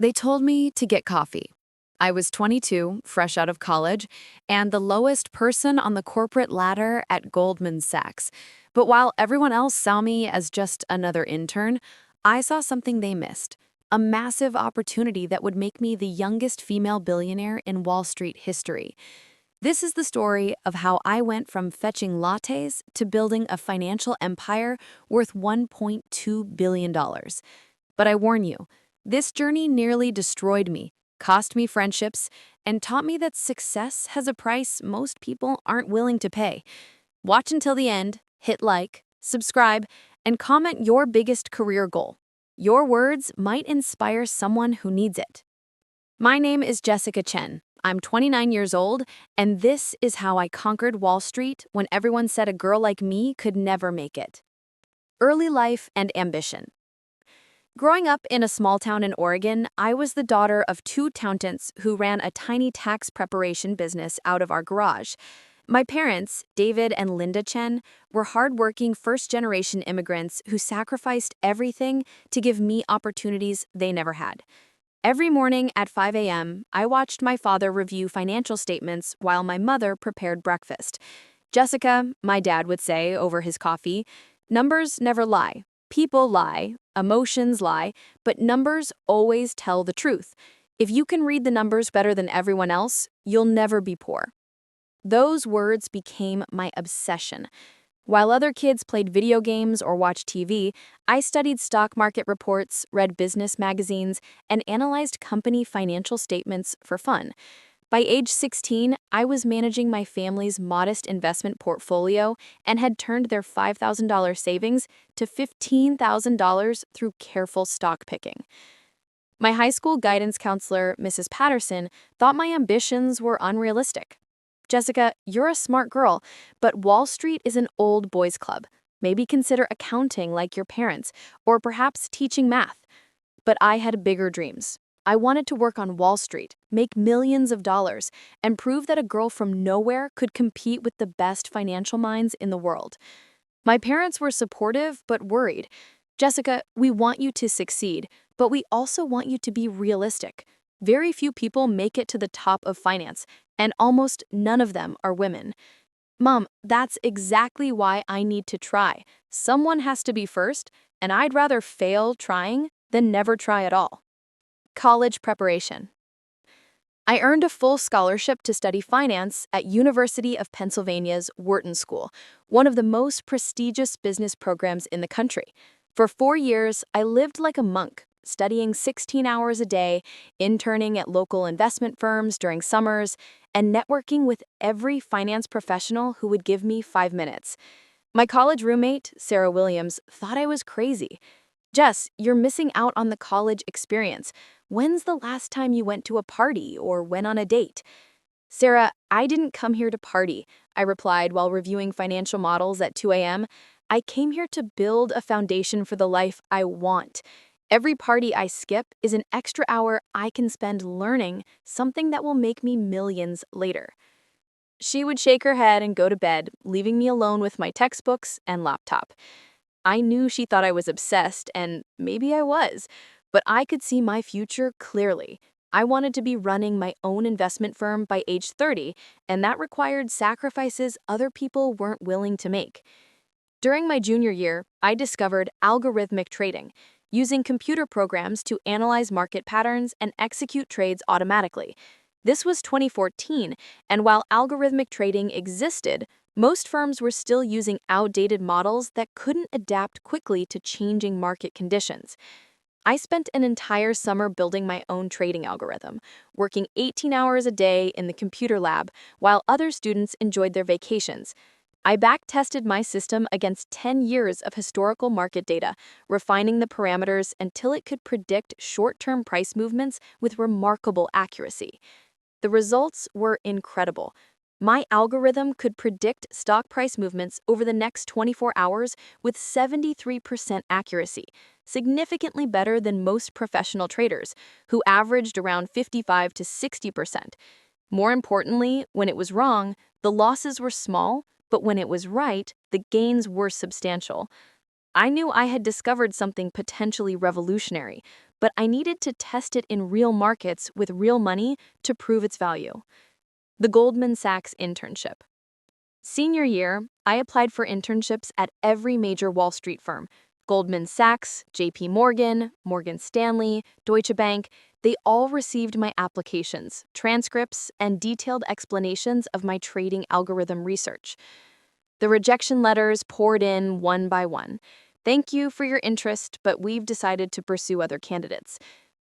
They told me to get coffee. I was 22, fresh out of college, and the lowest person on the corporate ladder at Goldman Sachs. But while everyone else saw me as just another intern, I saw something they missed, a massive opportunity that would make me the youngest female billionaire in Wall Street history. This is the story of how I went from fetching lattes to building a financial empire worth $1.2 billion. But I warn you, this journey nearly destroyed me, cost me friendships, and taught me that success has a price most people aren't willing to pay. Watch until the end, hit like, subscribe, and comment your biggest career goal. Your words might inspire someone who needs it. My name is Jessica Chen. I'm 29 years old, and this is how I conquered Wall Street when everyone said a girl like me could never make it. Early life and ambition. Growing up in a small town in Oregon, I was the daughter of two accountants who ran a tiny tax preparation business out of our garage. My parents, David and Linda Chen, were hardworking first-generation immigrants who sacrificed everything to give me opportunities they never had. Every morning at 5 a.m., I watched my father review financial statements while my mother prepared breakfast. Jessica, my dad would say over his coffee, numbers never lie. People lie, emotions lie, but numbers always tell the truth. If you can read the numbers better than everyone else, you'll never be poor. Those words became my obsession. While other kids played video games or watched TV, I studied stock market reports, read business magazines, and analyzed company financial statements for fun. By age 16, I was managing my family's modest investment portfolio and had turned their $5,000 savings to $15,000 through careful stock picking. My high school guidance counselor, Mrs. Patterson, thought my ambitions were unrealistic. Jessica, you're a smart girl, but Wall Street is an old boys club. Maybe consider accounting like your parents, or perhaps teaching math. But I had bigger dreams. I wanted to work on Wall Street, make millions of dollars, and prove that a girl from nowhere could compete with the best financial minds in the world. My parents were supportive but worried. Jessica, we want you to succeed, but we also want you to be realistic. Very few people make it to the top of finance, and almost none of them are women. Mom, that's exactly why I need to try. Someone has to be first, and I'd rather fail trying than never try at all. College preparation. I earned a full scholarship to study finance at University of Pennsylvania's Wharton School, one of the most prestigious business programs in the country. For 4 years, I lived like a monk, studying 16 hours a day, interning at local investment firms during summers, and networking with every finance professional who would give me 5 minutes. My college roommate, Sarah Williams, thought I was crazy. Jess, you're missing out on the college experience. When's the last time you went to a party or went on a date? Sarah, I didn't come here to party, I replied while reviewing financial models at 2 a.m. I came here to build a foundation for the life I want. Every party I skip is an extra hour I can spend learning something that will make me millions later. She would shake her head and go to bed, leaving me alone with my textbooks and laptop. I knew she thought I was obsessed, and maybe I was, but I could see my future clearly. I wanted to be running my own investment firm by age 30, and that required sacrifices other people weren't willing to make. During my junior year, I discovered algorithmic trading, using computer programs to analyze market patterns and execute trades automatically. This was 2014, and while algorithmic trading existed, most firms were still using outdated models that couldn't adapt quickly to changing market conditions. I spent an entire summer building my own trading algorithm, working 18 hours a day in the computer lab while other students enjoyed their vacations. I back-tested my system against 10 years of historical market data, refining the parameters until it could predict short-term price movements with remarkable accuracy. The results were incredible. My algorithm could predict stock price movements over the next 24 hours with 73% accuracy, significantly better than most professional traders, who averaged around 55 to 60%. More importantly, when it was wrong, the losses were small, but when it was right, the gains were substantial. I knew I had discovered something potentially revolutionary, but I needed to test it in real markets with real money to prove its value. The Goldman Sachs internship. Senior year, I applied for internships at every major Wall Street firm. Goldman Sachs, JP Morgan, Morgan Stanley, Deutsche Bank, they all received my applications, transcripts, and detailed explanations of my trading algorithm research. The rejection letters poured in one by one. Thank you for your interest, but we've decided to pursue other candidates.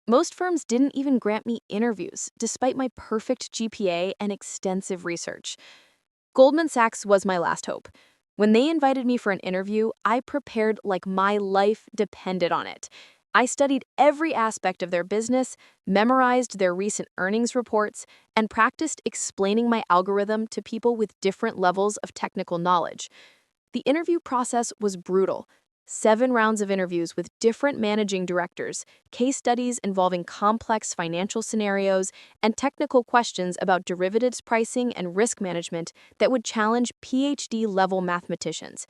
Most firms didn't even grant me interviews, despite my perfect GPA and extensive research. Goldman Sachs was my last hope. When they invited me for an interview, I prepared like my life depended on it. I studied every aspect of their business, memorized their recent earnings reports, and practiced explaining my algorithm to people with different levels of technical knowledge. The interview process was brutal. 7 rounds of interviews with different managing directors, case studies involving complex financial scenarios, and technical questions about derivatives pricing and risk management that would challenge PhD-level mathematicians.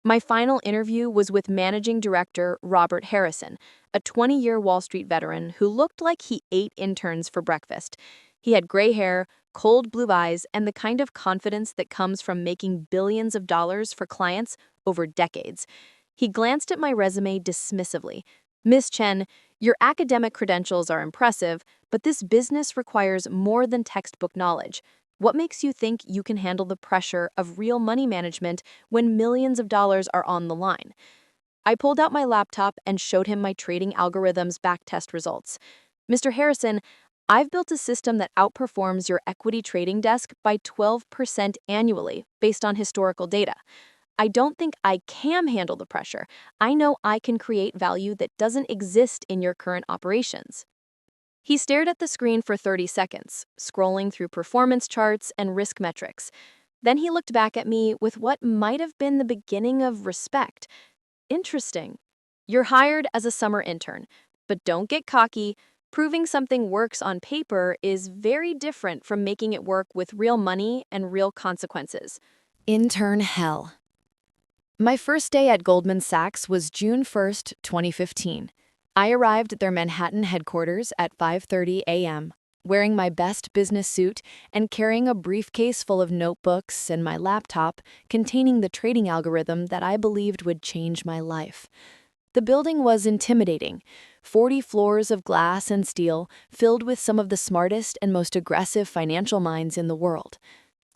My final interview was with Managing Director Robert Harrison, a 20-year Wall Street veteran who looked like he ate interns for breakfast. He had gray hair, cold blue eyes, and the kind of confidence that comes from making billions of dollars for clients over decades. He glanced at my resume dismissively. "Miss Chen, your academic credentials are impressive, but this business requires more than textbook knowledge. What makes you think you can handle the pressure of real money management when millions of dollars are on the line?" I pulled out my laptop and showed him my trading algorithm's backtest results. "Mr. Harrison, I've built a system that outperforms your equity trading desk by 12% annually based on historical data. I don't think I can handle the pressure. I know I can create value that doesn't exist in your current operations." He stared at the screen for 30 seconds, scrolling through performance charts and risk metrics. Then he looked back at me with what might have been the beginning of respect. "Interesting. You're hired as a summer intern, but don't get cocky. Proving something works on paper is very different from making it work with real money and real consequences." Intern hell. My first day at Goldman Sachs was June 1st, 2015. I arrived at their Manhattan headquarters at 5:30 a.m., wearing my best business suit and carrying a briefcase full of notebooks and my laptop containing the trading algorithm that I believed would change my life. The building was intimidating. 40 floors of glass and steel filled with some of the smartest and most aggressive financial minds in the world.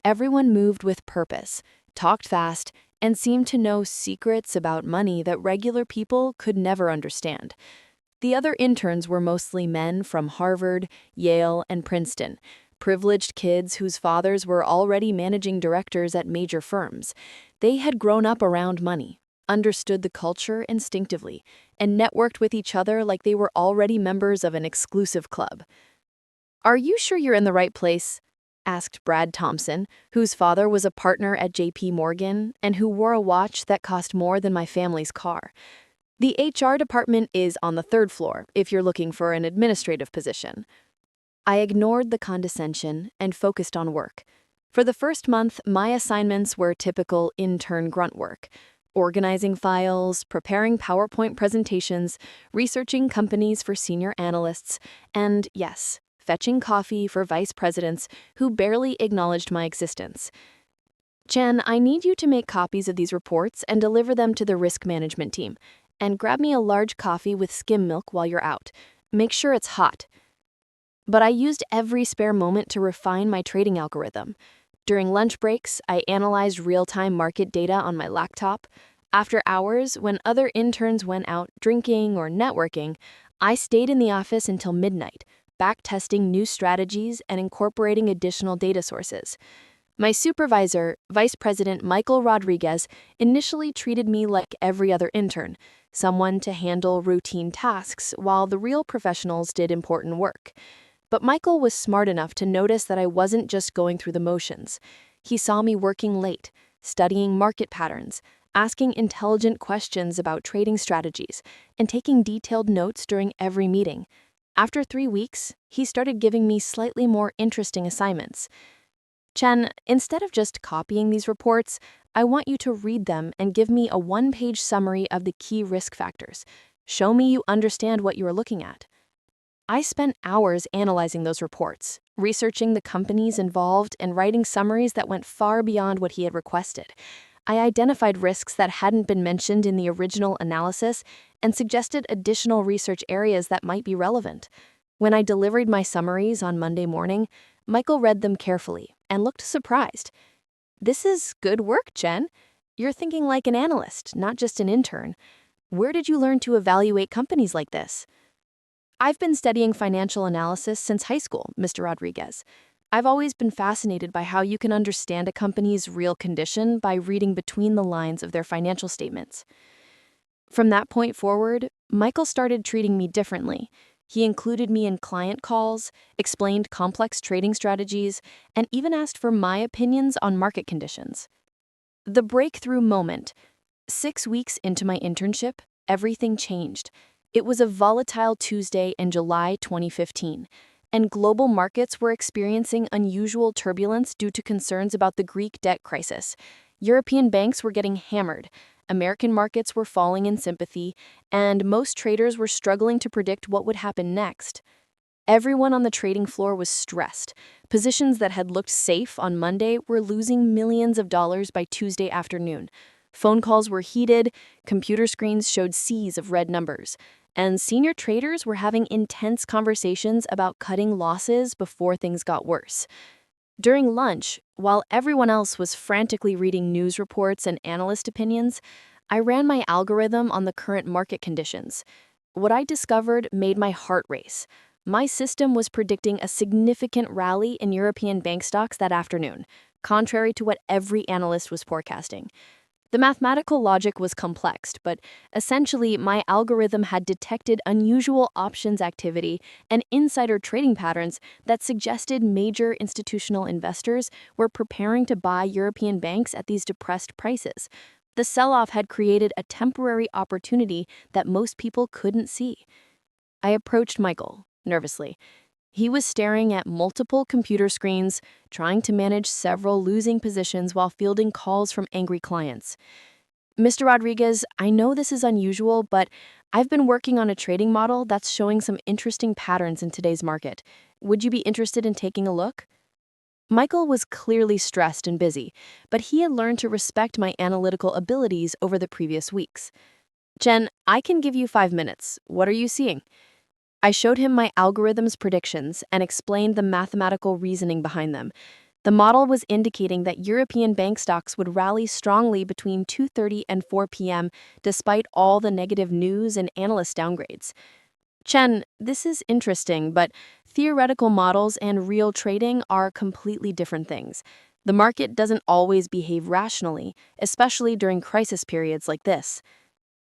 Everyone moved with purpose, talked fast, and seemed to know secrets about money that regular people could never understand. The other interns were mostly men from Harvard, Yale, and Princeton, privileged kids whose fathers were already managing directors at major firms. They had grown up around money, understood the culture instinctively, and networked with each other like they were already members of an exclusive club. "Are you sure you're in the right place?" asked Brad Thompson, whose father was a partner at JP Morgan and who wore a watch that cost more than my family's car. "The HR department is on the 3rd floor if you're looking for an administrative position." I ignored the condescension and focused on work. For the first month, my assignments were typical intern grunt work: organizing files, preparing PowerPoint presentations, researching companies for senior analysts, and, yes, fetching coffee for vice presidents who barely acknowledged my existence. "Chen, I need you to make copies of these reports and deliver them to the risk management team. And grab me a large coffee with skim milk while you're out. Make sure it's hot." But I used every spare moment to refine my trading algorithm. During lunch breaks, I analyzed real-time market data on my laptop. After hours, when other interns went out drinking or networking, I stayed in the office until midnight, back-testing new strategies and incorporating additional data sources. My supervisor, Vice President Michael Rodriguez, initially treated me like every other intern, someone to handle routine tasks while the real professionals did important work. But Michael was smart enough to notice that I wasn't just going through the motions. He saw me working late, studying market patterns, asking intelligent questions about trading strategies, and taking detailed notes during every meeting. After 3 weeks, he started giving me slightly more interesting assignments. "Chen, instead of just copying these reports, I want you to read them and give me a 1-page summary of the key risk factors. Show me you understand what you are looking at. I spent hours analyzing those reports, researching the companies involved, and writing summaries that went far beyond what he had requested. I identified risks that hadn't been mentioned in the original analysis and suggested additional research areas that might be relevant. When I delivered my summaries on Monday morning, Michael read them carefully and looked surprised. "This is good work, Jen. You're thinking like an analyst, not just an intern. Where did you learn to evaluate companies like this?" "I've been studying financial analysis since high school, Mr. Rodriguez. I've always been fascinated by how you can understand a company's real condition by reading between the lines of their financial statements." From that point forward, Michael started treating me differently. He included me in client calls, explained complex trading strategies, and even asked for my opinions on market conditions. The breakthrough moment. 6 weeks into my internship, everything changed. It was a volatile Tuesday in July 2015, and global markets were experiencing unusual turbulence due to concerns about the Greek debt crisis. European banks were getting hammered, American markets were falling in sympathy, and most traders were struggling to predict what would happen next. Everyone on the trading floor was stressed. Positions that had looked safe on Monday were losing millions of dollars by Tuesday afternoon. Phone calls were heated, computer screens showed seas of red numbers, and senior traders were having intense conversations about cutting losses before things got worse. During lunch, while everyone else was frantically reading news reports and analyst opinions, I ran my algorithm on the current market conditions. What I discovered made my heart race. My system was predicting a significant rally in European bank stocks that afternoon, contrary to what every analyst was forecasting. The mathematical logic was complex, but essentially my algorithm had detected unusual options activity and insider trading patterns that suggested major institutional investors were preparing to buy European banks at these depressed prices. The sell-off had created a temporary opportunity that most people couldn't see. I approached Michael, nervously. He was staring at multiple computer screens, trying to manage several losing positions while fielding calls from angry clients. "Mr. Rodriguez, I know this is unusual, but I've been working on a trading model that's showing some interesting patterns in today's market. Would you be interested in taking a look?" Michael was clearly stressed and busy, but he had learned to respect my analytical abilities over the previous weeks. "Jen, I can give you 5 minutes. What are you seeing?" I showed him my algorithm's predictions and explained the mathematical reasoning behind them. The model was indicating that European bank stocks would rally strongly between 2:30 and 4 p.m. despite all the negative news and analyst downgrades. "Chen, this is interesting, but theoretical models and real trading are completely different things. The market doesn't always behave rationally, especially during crisis periods like this."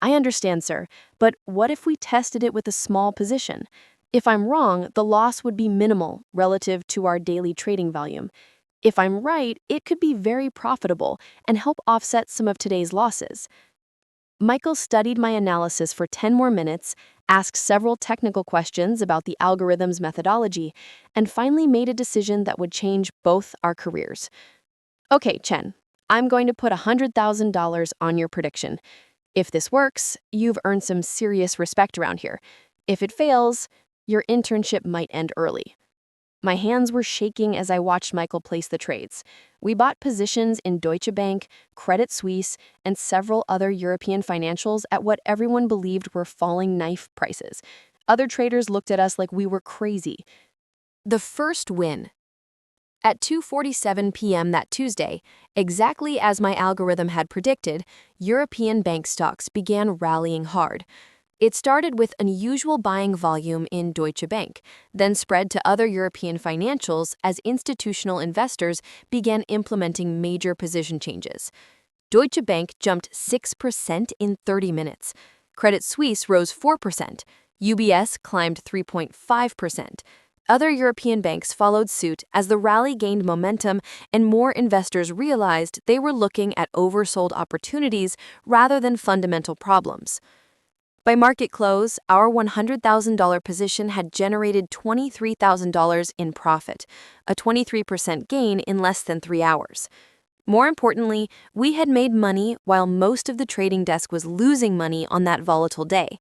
"I understand, sir, but what if we tested it with a small position? If I'm wrong, the loss would be minimal relative to our daily trading volume. If I'm right, it could be very profitable and help offset some of today's losses." Michael studied my analysis for 10 more minutes, asked several technical questions about the algorithm's methodology, and finally made a decision that would change both our careers. "Okay, Chen, I'm going to put $100,000 on your prediction. If this works, you've earned some serious respect around here. If it fails, your internship might end early." My hands were shaking as I watched Michael place the trades. We bought positions in Deutsche Bank, Credit Suisse, and several other European financials at what everyone believed were falling knife prices. Other traders looked at us like we were crazy. The first win. At 2:47 p.m. that Tuesday, exactly as my algorithm had predicted, European bank stocks began rallying hard. It started with unusual buying volume in Deutsche Bank, then spread to other European financials as institutional investors began implementing major position changes. Deutsche Bank jumped 6% in 30 minutes. Credit Suisse rose 4%. UBS climbed 3.5%. Other European banks followed suit as the rally gained momentum and more investors realized they were looking at oversold opportunities rather than fundamental problems. By market close, our $100,000 position had generated $23,000 in profit, a 23% gain in less than 3 hours. More importantly, we had made money while most of the trading desk was losing money on that volatile day.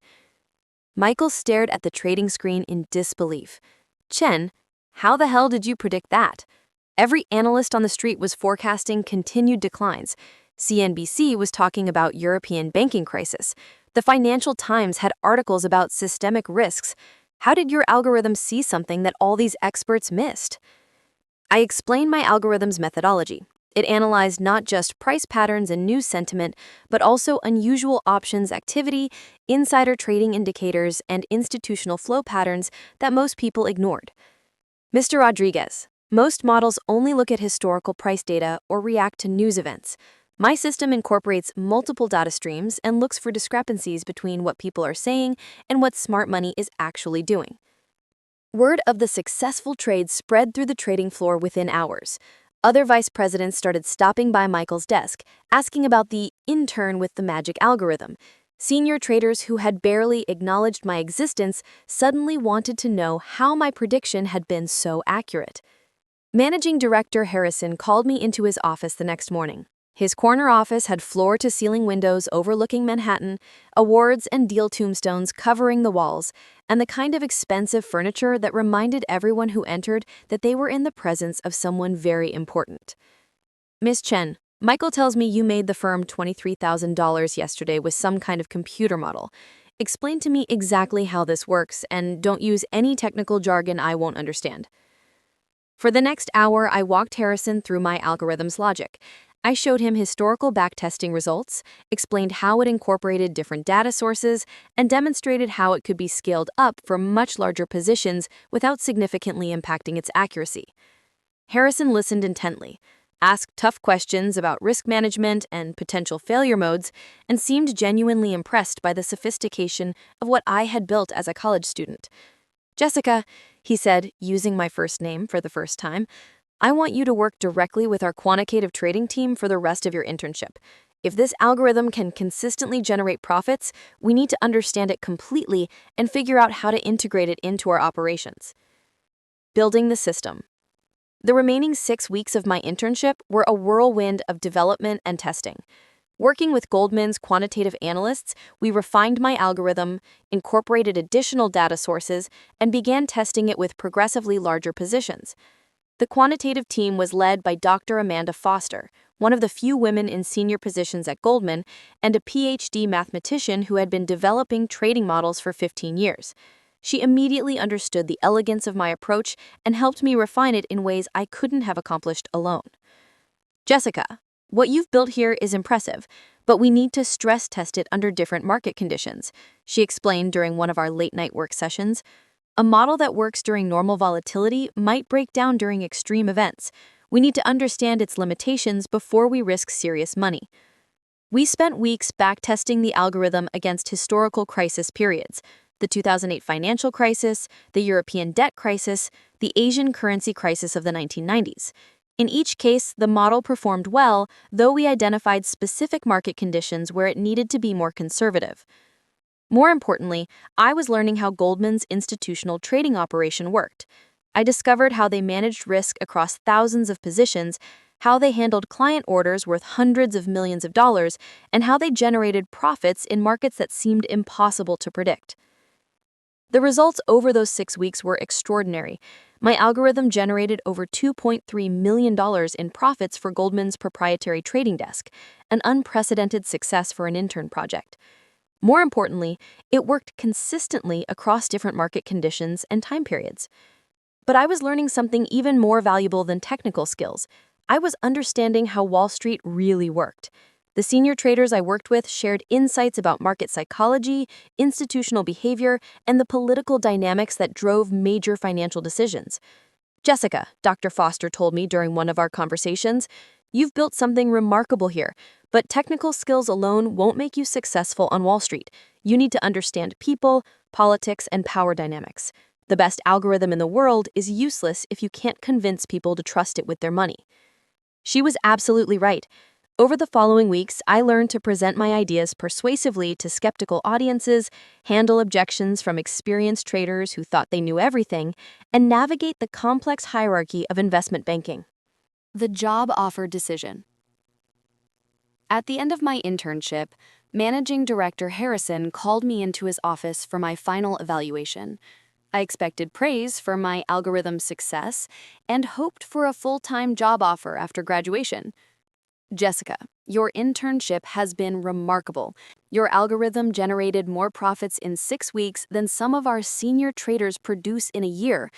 Michael stared at the trading screen in disbelief. Chen, how the hell did you predict that? Every analyst on the street was forecasting continued declines. CNBC was talking about European banking crisis. The Financial Times had articles about systemic risks. How did your algorithm see something that all these experts missed? I explained my algorithm's methodology. It analyzed not just price patterns and news sentiment, but also unusual options activity, insider trading indicators, and institutional flow patterns that most people ignored. Mr. Rodriguez, most models only look at historical price data or react to news events. My system incorporates multiple data streams and looks for discrepancies between what people are saying and what smart money is actually doing. Word of the successful trade spread through the trading floor within hours. Other vice presidents started stopping by Michael's desk, asking about the intern with the magic algorithm. Senior traders who had barely acknowledged my existence suddenly wanted to know how my prediction had been so accurate. Managing Director Harrison called me into his office the next morning. His corner office had floor-to-ceiling windows overlooking Manhattan, awards and deal tombstones covering the walls, and the kind of expensive furniture that reminded everyone who entered that they were in the presence of someone very important. Miss Chen, Michael tells me you made the firm $23,000 yesterday with some kind of computer model. Explain to me exactly how this works, and don't use any technical jargon I won't understand. For the next hour, I walked Harrison through my algorithm's logic. I showed him historical backtesting results, explained how it incorporated different data sources, and demonstrated how it could be scaled up for much larger positions without significantly impacting its accuracy. Harrison listened intently, asked tough questions about risk management and potential failure modes, and seemed genuinely impressed by the sophistication of what I had built as a college student. Jessica, he said, using my first name for the first time, I want you to work directly with our quantitative trading team for the rest of your internship. If this algorithm can consistently generate profits, we need to understand it completely and figure out how to integrate it into our operations. Building the system. The remaining 6 weeks of my internship were a whirlwind of development and testing. Working with Goldman's quantitative analysts, we refined my algorithm, incorporated additional data sources, and began testing it with progressively larger positions. The quantitative team was led by Dr. Amanda Foster, one of the few women in senior positions at Goldman, and a PhD mathematician who had been developing trading models for 15 years. She immediately understood the elegance of my approach and helped me refine it in ways I couldn't have accomplished alone. Jessica, what you've built here is impressive, but we need to stress test it under different market conditions, she explained during one of our late-night work sessions. A model that works during normal volatility might break down during extreme events. We need to understand its limitations before we risk serious money. We spent weeks backtesting the algorithm against historical crisis periods: the 2008 financial crisis, the European debt crisis, the Asian currency crisis of the 1990s. In each case, the model performed well, though we identified specific market conditions where it needed to be more conservative. More importantly, I was learning how Goldman's institutional trading operation worked. I discovered how they managed risk across thousands of positions, how they handled client orders worth hundreds of millions of dollars, and how they generated profits in markets that seemed impossible to predict. The results over those 6 weeks were extraordinary. My algorithm generated over $2.3 million in profits for Goldman's proprietary trading desk, an unprecedented success for an intern project. More importantly, it worked consistently across different market conditions and time periods. But I was learning something even more valuable than technical skills. I was understanding how Wall Street really worked. The senior traders I worked with shared insights about market psychology, institutional behavior, and the political dynamics that drove major financial decisions. Jessica, Dr. Foster told me during one of our conversations, you've built something remarkable here, but technical skills alone won't make you successful on Wall Street. You need to understand people, politics, and power dynamics. The best algorithm in the world is useless if you can't convince people to trust it with their money. She was absolutely right. Over the following weeks, I learned to present my ideas persuasively to skeptical audiences, handle objections from experienced traders who thought they knew everything, and navigate the complex hierarchy of investment banking. The job offer decision. At the end of my internship, Managing Director Harrison called me into his office for my final evaluation. I expected praise for my algorithm success and hoped for a full-time job offer after graduation. Jessica, your internship has been remarkable. Your algorithm generated more profits in 6 weeks than some of our senior traders produce in a year.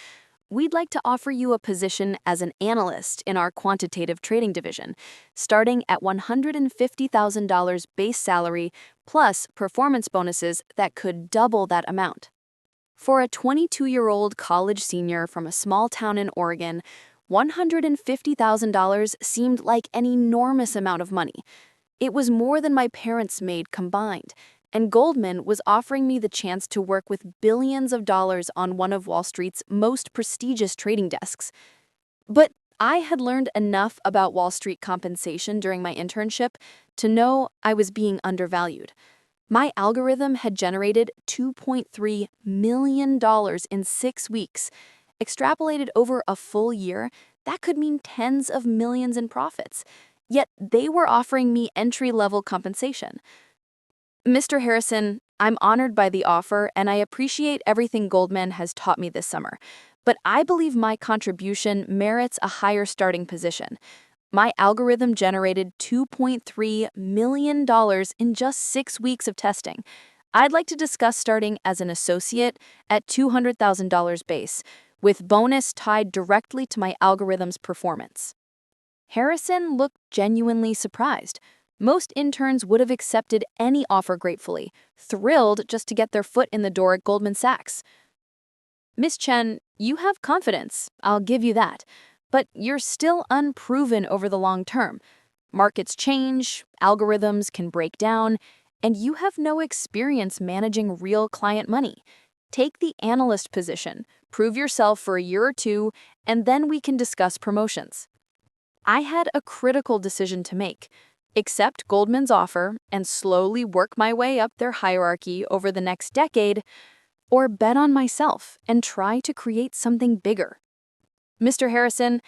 We'd like to offer you a position as an analyst in our quantitative trading division, starting at $150,000 base salary plus performance bonuses that could double that amount. For a 22-year-old college senior from a small town in Oregon, $150,000 seemed like an enormous amount of money. It was more than my parents made combined, and Goldman was offering me the chance to work with billions of dollars on one of Wall Street's most prestigious trading desks. But I had learned enough about Wall Street compensation during my internship to know I was being undervalued. My algorithm had generated $2.3 million in 6 weeks. Extrapolated over a full year, that could mean tens of millions in profits. Yet they were offering me entry-level compensation. Mr. Harrison, I'm honored by the offer and I appreciate everything Goldman has taught me this summer, but I believe my contribution merits a higher starting position. My algorithm generated $2.3 million in just 6 weeks of testing. I'd like to discuss starting as an associate at $200,000 base, with bonus tied directly to my algorithm's performance. Harrison looked genuinely surprised. Most interns would have accepted any offer gratefully, thrilled just to get their foot in the door at Goldman Sachs. Miss Chen, you have confidence, I'll give you that, but you're still unproven over the long term. Markets change, algorithms can break down, and you have no experience managing real client money. Take the analyst position, prove yourself for a year or two, and then we can discuss promotions. I had a critical decision to make. Accept Goldman's offer and slowly work my way up their hierarchy over the next decade, or bet on myself and try to create something bigger. Mr. Harrison,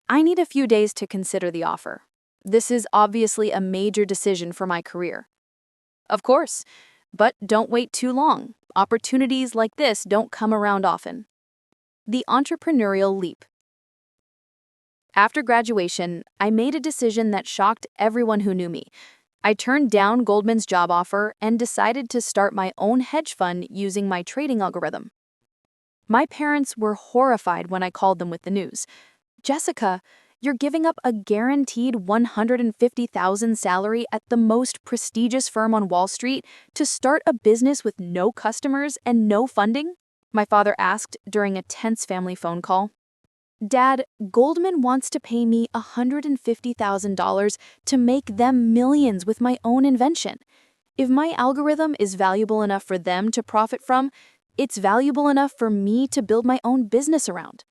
I need a few days to consider the offer. This is obviously a major decision for my career. Of course, but don't wait too long. Opportunities like this don't come around often. The entrepreneurial leap. After graduation, I made a decision that shocked everyone who knew me. I turned down Goldman's job offer and decided to start my own hedge fund using my trading algorithm. My parents were horrified when I called them with the news. Jessica, you're giving up a guaranteed $150,000 salary at the most prestigious firm on Wall Street to start a business with no customers and no funding? My father asked during a tense family phone call. Dad, Goldman wants to pay me $150,000 to make them millions with my own invention. If my algorithm is valuable enough for them to profit from, it's valuable enough for me to build my own business around.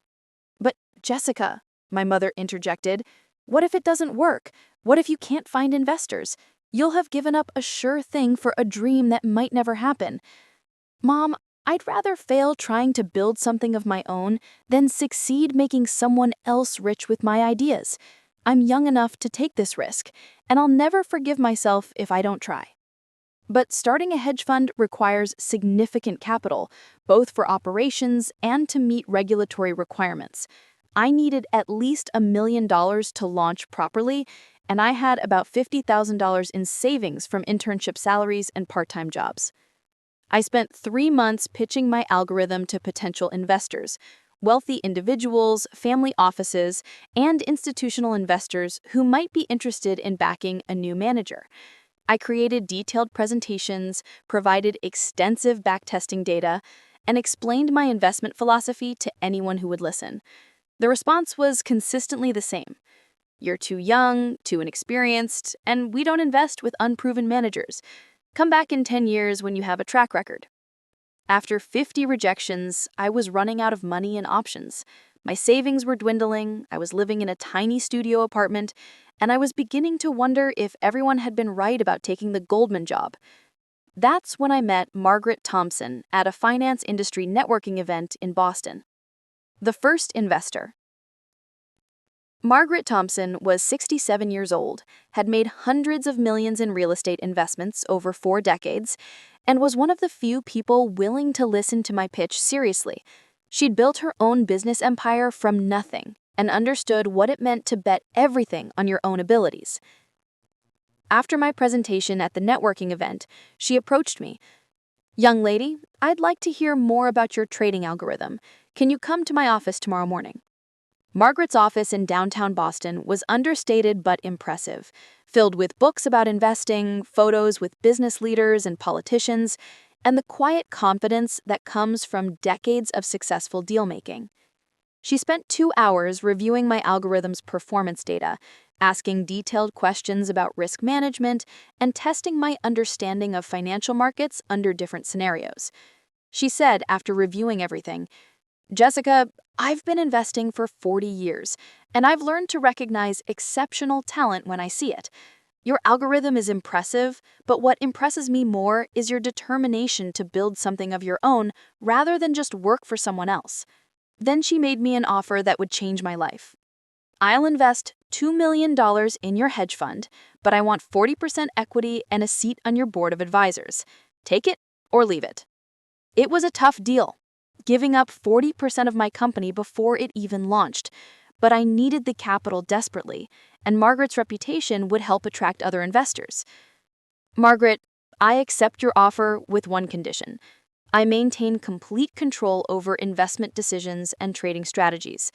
But Jessica, my mother interjected, what if it doesn't work? What if you can't find investors? You'll have given up a sure thing for a dream that might never happen. Mom, I'd rather fail trying to build something of my own than succeed making someone else rich with my ideas. I'm young enough to take this risk, and I'll never forgive myself if I don't try. But starting a hedge fund requires significant capital, both for operations and to meet regulatory requirements. I needed at least $1 million to launch properly, and I had about $50,000 in savings from internship salaries and part-time jobs. I spent 3 months pitching my algorithm to potential investors, wealthy individuals, family offices, and institutional investors who might be interested in backing a new manager. I created detailed presentations, provided extensive backtesting data, and explained my investment philosophy to anyone who would listen. The response was consistently the same. You're too young, too inexperienced, and we don't invest with unproven managers. Come back in 10 years when you have a track record. After 50 rejections, I was running out of money and options. My savings were dwindling, I was living in a tiny studio apartment, and I was beginning to wonder if everyone had been right about taking the Goldman job. That's when I met Margaret Thompson at a finance industry networking event in Boston. The first investor. Margaret Thompson was 67 years old, had made hundreds of millions in real estate investments over 4 decades, and was one of the few people willing to listen to my pitch seriously. She'd built her own business empire from nothing and understood what it meant to bet everything on your own abilities. After my presentation at the networking event, she approached me. "Young lady, I'd like to hear more about your trading algorithm. Can you come to my office tomorrow morning?" Margaret's office in downtown Boston was understated but impressive, filled with books about investing, photos with business leaders and politicians, and the quiet confidence that comes from decades of successful deal-making. She spent 2 hours reviewing my algorithm's performance data, asking detailed questions about risk management, and testing my understanding of financial markets under different scenarios. She said, after reviewing everything, "Jessica, I've been investing for 40 years, and I've learned to recognize exceptional talent when I see it. Your algorithm is impressive, but what impresses me more is your determination to build something of your own rather than just work for someone else." Then she made me an offer that would change my life. "I'll invest $2 million in your hedge fund, but I want 40% equity and a seat on your board of advisors. Take it or leave it." It was a tough deal, giving up 40% of my company before it even launched, but I needed the capital desperately, and Margaret's reputation would help attract other investors. "Margaret, I accept your offer with one condition. I maintain complete control over investment decisions and trading strategies.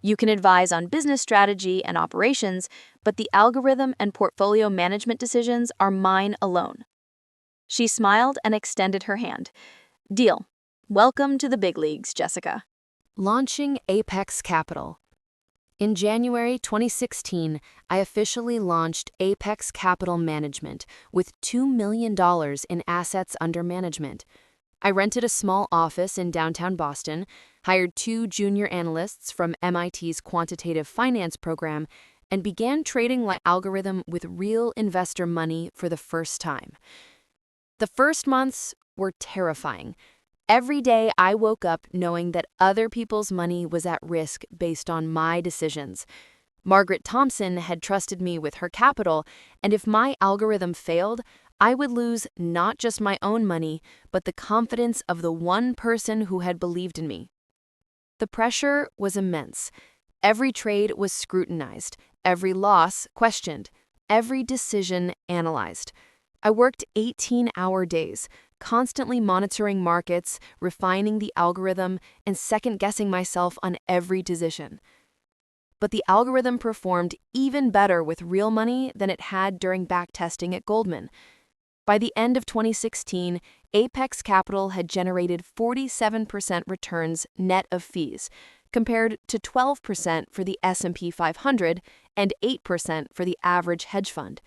You can advise on business strategy and operations, but the algorithm and portfolio management decisions are mine alone." She smiled and extended her hand. "Deal. Welcome to the big leagues, Jessica." Launching Apex Capital. In January 2016, I officially launched Apex Capital Management with $2 million in assets under management. I rented a small office in downtown Boston, hired 2 junior analysts from MIT's quantitative finance program, and began trading my algorithm with real investor money for the first time. The first months were terrifying. Every day I woke up knowing that other people's money was at risk based on my decisions. Margaret Thompson had trusted me with her capital, and if my algorithm failed, I would lose not just my own money, but the confidence of the one person who had believed in me. The pressure was immense. Every trade was scrutinized, every loss questioned, every decision analyzed. I worked 18-hour days, constantly monitoring markets, refining the algorithm, and second-guessing myself on every decision. But the algorithm performed even better with real money than it had during backtesting at Goldman. By the end of 2016, Apex Capital had generated 47% returns net of fees, compared to 12% for the S&P 500 and 8% for the average hedge fund.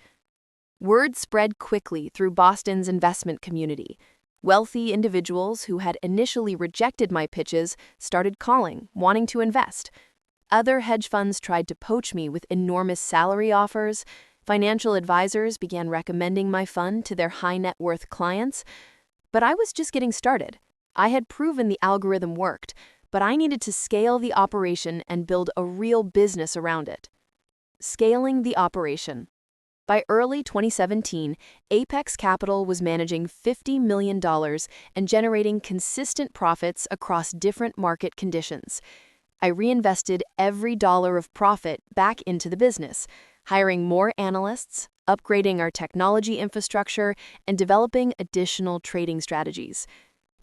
Word spread quickly through Boston's investment community. Wealthy individuals who had initially rejected my pitches started calling, wanting to invest. Other hedge funds tried to poach me with enormous salary offers. Financial advisors began recommending my fund to their high-net-worth clients. But I was just getting started. I had proven the algorithm worked, but I needed to scale the operation and build a real business around it. Scaling the operation. By early 2017, Apex Capital was managing $50 million and generating consistent profits across different market conditions. I reinvested every dollar of profit back into the business, hiring more analysts, upgrading our technology infrastructure, and developing additional trading strategies.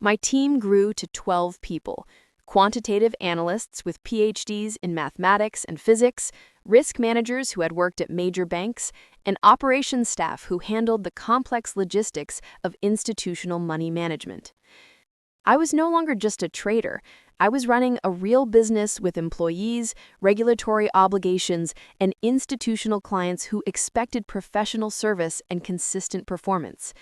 My team grew to 12 people, quantitative analysts with PhDs in mathematics and physics, risk managers who had worked at major banks, and operations staff who handled the complex logistics of institutional money management. I was no longer just a trader. I was running a real business with employees, regulatory obligations, and institutional clients who expected professional service and consistent performance.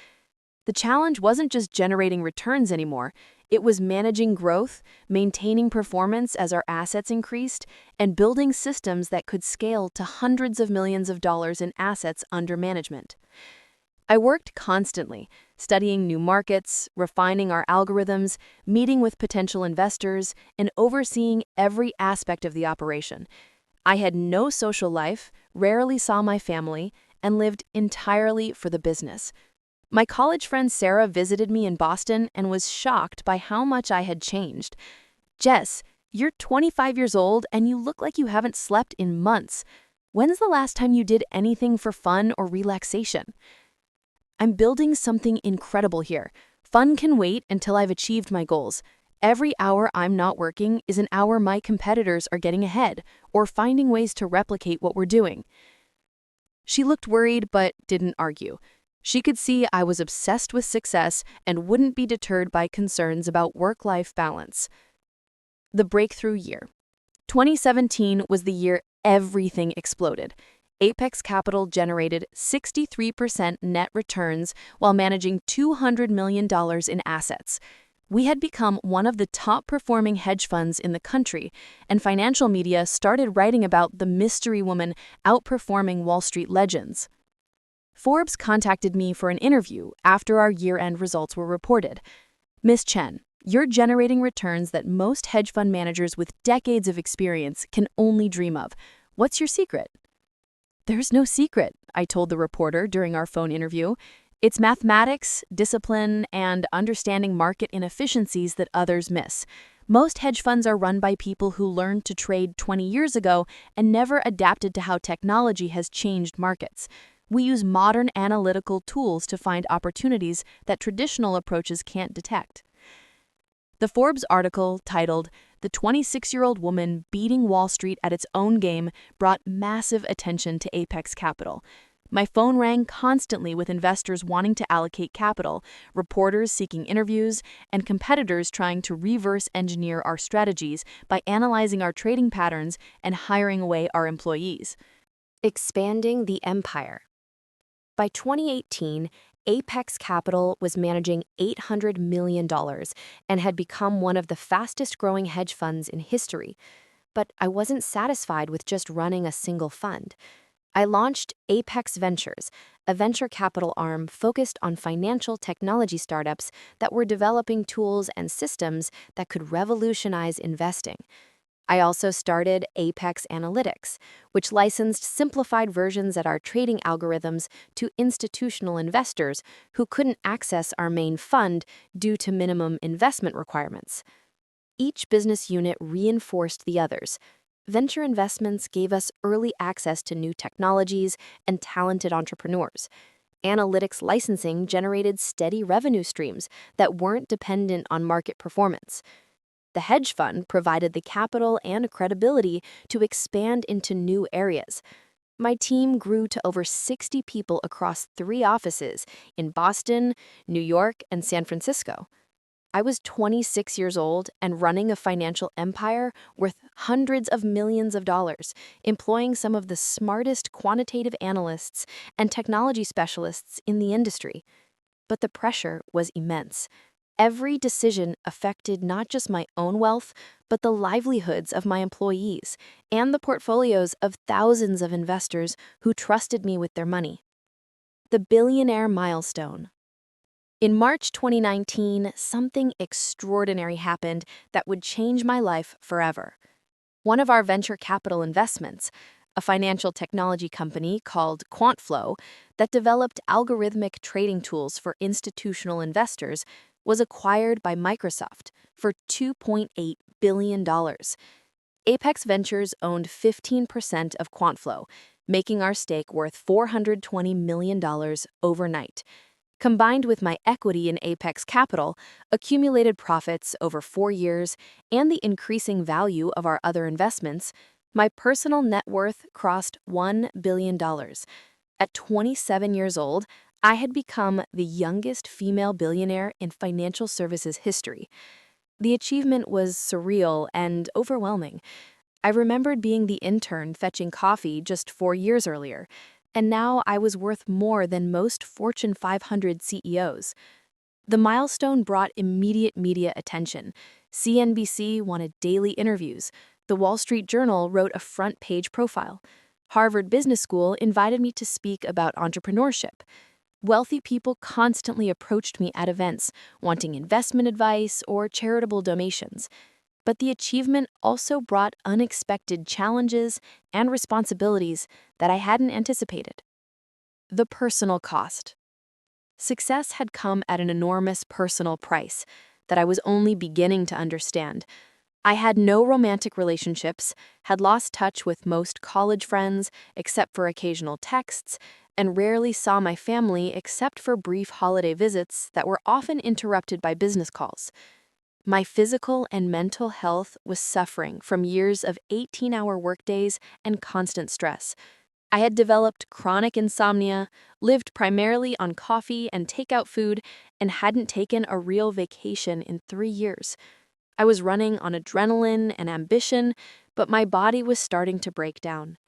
The challenge wasn't just generating returns anymore. It was managing growth, maintaining performance as our assets increased, and building systems that could scale to hundreds of millions of dollars in assets under management. I worked constantly, studying new markets, refining our algorithms, meeting with potential investors, and overseeing every aspect of the operation. I had no social life, rarely saw my family, and lived entirely for the business. My college friend Sarah visited me in Boston and was shocked by how much I had changed. Jess, you're 25 years old and you look like you haven't slept in months. When's the last time you did anything for fun or relaxation? I'm building something incredible here. Fun can wait until I've achieved my goals. Every hour I'm not working is an hour my competitors are getting ahead or finding ways to replicate what we're doing. She looked worried but didn't argue. She could see I was obsessed with success and wouldn't be deterred by concerns about work-life balance. The breakthrough year. 2017 was the year everything exploded. Apex Capital generated 63% net returns while managing $200 million in assets. We had become one of the top-performing hedge funds in the country, and financial media started writing about the mystery woman outperforming Wall Street legends. Forbes contacted me for an interview after our year-end results were reported. Ms. Chen, you're generating returns that most hedge fund managers with decades of experience can only dream of. What's your secret? There's no secret, I told the reporter during our phone interview. It's mathematics, discipline, and understanding market inefficiencies that others miss. Most hedge funds are run by people who learned to trade 20 years ago and never adapted to how technology has changed markets. We use modern analytical tools to find opportunities that traditional approaches can't detect. The Forbes article titled, "The 26-Year-Old Woman Beating Wall Street at Its Own Game" brought massive attention to Apex Capital. My phone rang constantly with investors wanting to allocate capital, reporters seeking interviews, and competitors trying to reverse engineer our strategies by analyzing our trading patterns and hiring away our employees. Expanding the empire. By 2018, Apex Capital was managing $800 million and had become one of the fastest-growing hedge funds in history. But I wasn't satisfied with just running a single fund. I launched Apex Ventures, a venture capital arm focused on financial technology startups that were developing tools and systems that could revolutionize investing. I also started Apex Analytics, which licensed simplified versions of our trading algorithms to institutional investors who couldn't access our main fund due to minimum investment requirements. Each business unit reinforced the others. Venture investments gave us early access to new technologies and talented entrepreneurs. Analytics licensing generated steady revenue streams that weren't dependent on market performance. The hedge fund provided the capital and credibility to expand into new areas. My team grew to over 60 people across 3 offices in Boston, New York, and San Francisco. I was 26 years old and running a financial empire worth hundreds of millions of dollars, employing some of the smartest quantitative analysts and technology specialists in the industry. But the pressure was immense. Every decision affected not just my own wealth, but the livelihoods of my employees and the portfolios of thousands of investors who trusted me with their money. The billionaire milestone. In March 2019, something extraordinary happened that would change my life forever. One of our venture capital investments, a financial technology company called QuantFlow that developed algorithmic trading tools for institutional investors, was acquired by Microsoft for $2.8 billion. Apex Ventures owned 15% of QuantFlow, making our stake worth $420 million overnight. Combined with my equity in Apex Capital, accumulated profits over 4 years, and the increasing value of our other investments, my personal net worth crossed $1 billion. At 27 years old, I had become the youngest female billionaire in financial services history. The achievement was surreal and overwhelming. I remembered being the intern fetching coffee just 4 years earlier, and now I was worth more than most Fortune 500 CEOs. The milestone brought immediate media attention. CNBC wanted daily interviews. The Wall Street Journal wrote a front-page profile. Harvard Business School invited me to speak about entrepreneurship. Wealthy people constantly approached me at events, wanting investment advice or charitable donations. But the achievement also brought unexpected challenges and responsibilities that I hadn't anticipated. The personal cost. Success had come at an enormous personal price that I was only beginning to understand. I had no romantic relationships, had lost touch with most college friends except for occasional texts, and rarely saw my family except for brief holiday visits that were often interrupted by business calls. My physical and mental health was suffering from years of 18-hour workdays and constant stress. I had developed chronic insomnia, lived primarily on coffee and takeout food, and hadn't taken a real vacation in 3 years. I was running on adrenaline and ambition, but my body was starting to break down.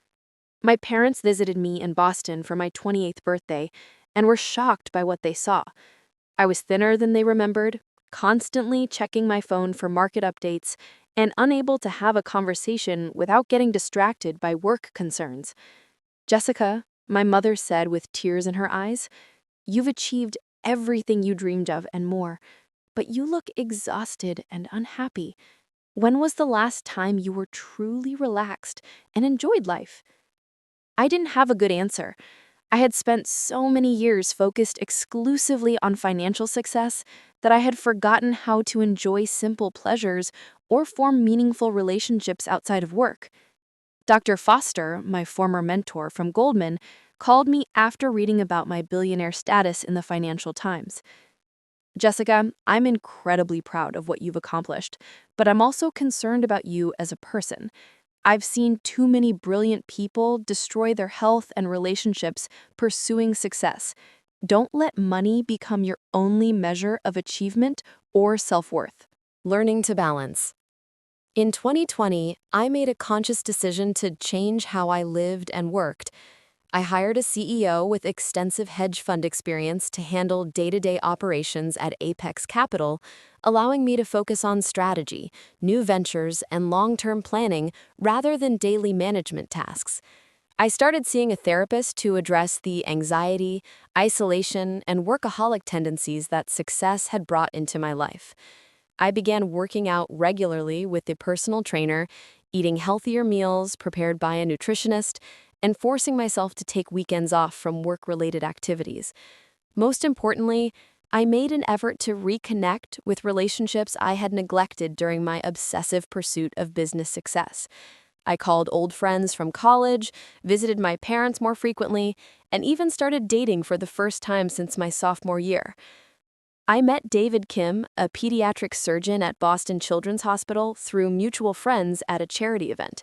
My parents visited me in Boston for my 28th birthday and were shocked by what they saw. I was thinner than they remembered, constantly checking my phone for market updates, and unable to have a conversation without getting distracted by work concerns. "Jessica," my mother said with tears in her eyes, "you've achieved everything you dreamed of and more, but you look exhausted and unhappy. When was the last time you were truly relaxed and enjoyed life?" I didn't have a good answer. I had spent so many years focused exclusively on financial success that I had forgotten how to enjoy simple pleasures or form meaningful relationships outside of work. Dr. Foster, my former mentor from Goldman, called me after reading about my billionaire status in the Financial Times. "Jessica, I'm incredibly proud of what you've accomplished, but I'm also concerned about you as a person. I've seen too many brilliant people destroy their health and relationships pursuing success. Don't let money become your only measure of achievement or self-worth." Learning to balance. In 2020, I made a conscious decision to change how I lived and worked. I hired a CEO with extensive hedge fund experience to handle day-to-day operations at Apex Capital, allowing me to focus on strategy, new ventures, and long-term planning rather than daily management tasks. I started seeing a therapist to address the anxiety, isolation, and workaholic tendencies that success had brought into my life. I began working out regularly with a personal trainer, eating healthier meals prepared by a nutritionist, and forcing myself to take weekends off from work-related activities. Most importantly, I made an effort to reconnect with relationships I had neglected during my obsessive pursuit of business success. I called old friends from college, visited my parents more frequently, and even started dating for the first time since my sophomore year. I met David Kim, a pediatric surgeon at Boston Children's Hospital, through mutual friends at a charity event.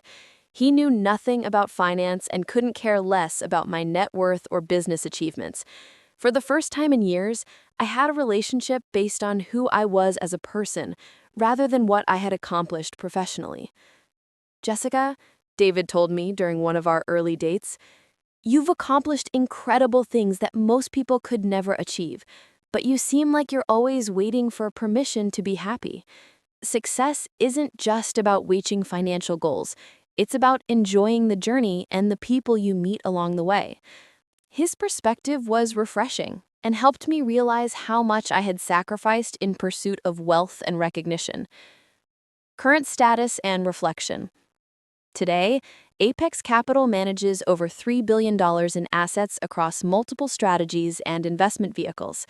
He knew nothing about finance and couldn't care less about my net worth or business achievements. For the first time in years, I had a relationship based on who I was as a person, rather than what I had accomplished professionally. "Jessica," David told me during one of our early dates, "you've accomplished incredible things that most people could never achieve, but you seem like you're always waiting for permission to be happy. Success isn't just about reaching financial goals. It's about enjoying the journey and the people you meet along the way." His perspective was refreshing and helped me realize how much I had sacrificed in pursuit of wealth and recognition. Current status and reflection. Today, Apex Capital manages over $3 billion in assets across multiple strategies and investment vehicles.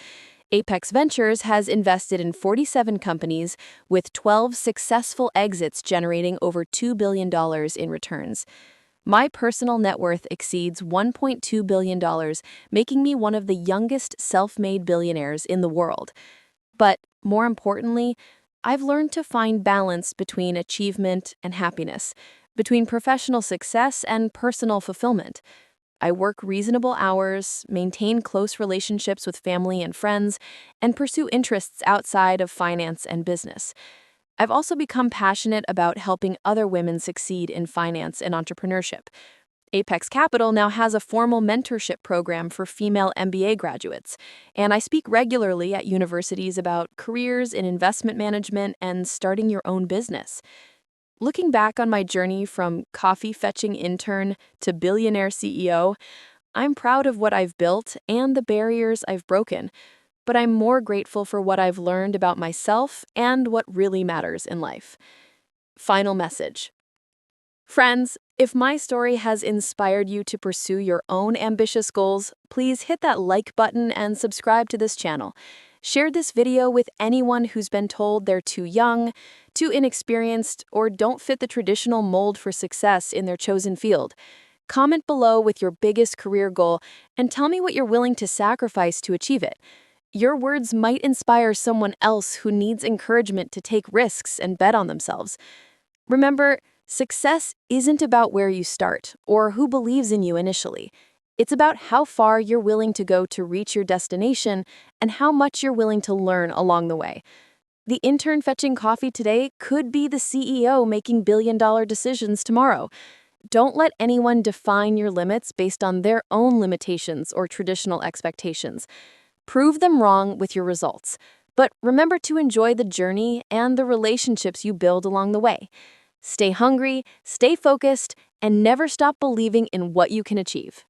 Apex Ventures has invested in 47 companies, with 12 successful exits generating over $2 billion in returns. My personal net worth exceeds $1.2 billion, making me one of the youngest self-made billionaires in the world. But more importantly, I've learned to find balance between achievement and happiness, between professional success and personal fulfillment. I work reasonable hours, maintain close relationships with family and friends, and pursue interests outside of finance and business. I've also become passionate about helping other women succeed in finance and entrepreneurship. Apex Capital now has a formal mentorship program for female MBA graduates, and I speak regularly at universities about careers in investment management and starting your own business. Looking back on my journey from coffee-fetching intern to billionaire CEO, I'm proud of what I've built and the barriers I've broken, but I'm more grateful for what I've learned about myself and what really matters in life. Final message. Friends, if my story has inspired you to pursue your own ambitious goals, please hit that like button and subscribe to this channel. Share this video with anyone who's been told they're too young, too inexperienced, or don't fit the traditional mold for success in their chosen field. Comment below with your biggest career goal and tell me what you're willing to sacrifice to achieve it. Your words might inspire someone else who needs encouragement to take risks and bet on themselves. Remember, success isn't about where you start or who believes in you initially. It's about how far you're willing to go to reach your destination and how much you're willing to learn along the way. The intern fetching coffee today could be the CEO making billion-dollar decisions tomorrow. Don't let anyone define your limits based on their own limitations or traditional expectations. Prove them wrong with your results. But remember to enjoy the journey and the relationships you build along the way. Stay hungry, stay focused, and never stop believing in what you can achieve.